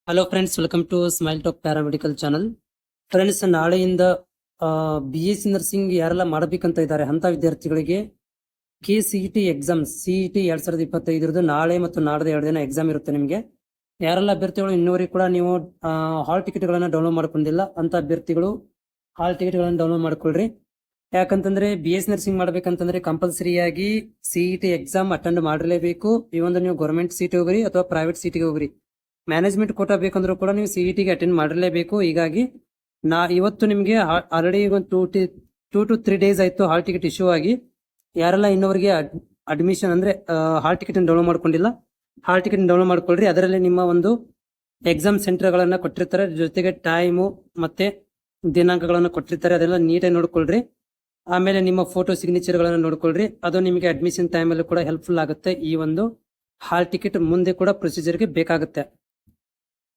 Hello friends, welcome to Smile Talk paramedical channel. Friends, ನಾಳೆಯಿಂದ BSc nursing ಯಾರೆಲ್ಲ ಮಾಡಬೇಕಂತ ಇದ್ದಾರೆ ಅಂತ ವಿದ್ಯಾರ್ಥಿಗಳಿಗೆ KCET ಎಕ್ಸಾಮ್ CET 2025 ನಾಳೆ ಮತ್ತು ನಾಡ್ದು 2 ದಿನ ಎಕ್ಸಾಮ್ ಇರುತ್ತೆ. ನಿಮಗೆ ಯಾರೆಲ್ಲ ಅಭ್ಯರ್ಥಿಗಳು ಇನ್ನೂವರೆಗೂ ಕೂಡ ನೀವು ಹಾಲ್ ಟಿಕೆಟ್ಗಳನ್ನು ಡೌನ್ಲೋಡ್ ಮಾಡ್ಕೊಂಡಿಲ್ಲ ಅಂತ ಅಭ್ಯರ್ಥಿಗಳು ಹಾಲ್ ಟಿಕೆಟ್ಗಳನ್ನು ಡೌನ್ಲೋಡ್ ಮಾಡ್ಕೊಳ್ರಿ. ಯಾಕಂತಂದ್ರೆ BSc ನರ್ಸಿಂಗ್ ಮಾಡ್ಬೇಕಂತಂದ್ರೆ ಕಂಪಲ್ಸರಿಯಾಗಿ CET ಎಕ್ಸಾಮ್ ಅಟೆಂಡ್ ಮಾಡಿರಲೇಬೇಕು. ಈ ಒಂದು ನೀವು ಗೌರ್ಮೆಂಟ್ ಸೀಟ್ ಹೋಗ್ರಿ ಅಥವಾ ಪ್ರೈವೇಟ್ ಸೀಟಿಗೆ ಹೋಗ್ರಿ, ಮ್ಯಾನೇಜ್ಮೆಂಟ್ ಕೋಟಾ ಬೇಕಂದ್ರೂ ಕೂಡ ನೀವು CET-ಗೆ ಅಟೆಂಡ್ ಮಾಡಿರಲೇಬೇಕು. ಹೀಗಾಗಿ ಇವತ್ತು ನಿಮಗೆ ಆಲ್ರೆಡಿ ಒಂದು 2 to 3 ಡೇಸ್ ಆಯ್ತು ಹಾಲ್ ಟಿಕೆಟ್ ಇಶ್ಯೂ ಆಗಿ. ಯಾರೆಲ್ಲ ಇನ್ನೊವರಿಗೆ ಅಡ್ಮಿಷನ್ ಅಂದ್ರೆ ಹಾಲ್ ಟಿಕೆಟ್ ಡೌನ್ಲೋಡ್ ಮಾಡ್ಕೊಂಡಿಲ್ಲ, ಹಾಲ್ ಟಿಕೆಟ್ ಡೌನ್ಲೋಡ್ ಮಾಡ್ಕೊಳ್ರಿ. ಅದರಲ್ಲಿ ನಿಮ್ಮ ಒಂದು ಎಕ್ಸಾಮ್ ಸೆಂಟರ್ಗಳನ್ನ ಕೊಟ್ಟಿರ್ತಾರೆ, ಜೊತೆಗೆ ಟೈಮು ಮತ್ತೆ ದಿನಾಂಕಗಳನ್ನು ಕೊಟ್ಟಿರ್ತಾರೆ. ಅದೆಲ್ಲ ನೀಟಾಗಿ ನೋಡ್ಕೊಳ್ರಿ. ಆಮೇಲೆ ನಿಮ್ಮ ಫೋಟೋ ಸಿಗ್ನೇಚರ್ಗಳನ್ನು ನೋಡ್ಕೊಳ್ರಿ. ಅದು ನಿಮಗೆ ಅಡ್ಮಿಷನ್ ಟೈಮಲ್ಲಿ ಕೂಡ ಹೆಲ್ಪ್ಫುಲ್ ಆಗುತ್ತೆ. ಈ ಒಂದು ಹಾಲ್ ಟಿಕೆಟ್ ಮುಂದೆ ಕೂಡ ಪ್ರೊಸೀಜರ್ಗೆ ಬೇಕಾಗುತ್ತೆ.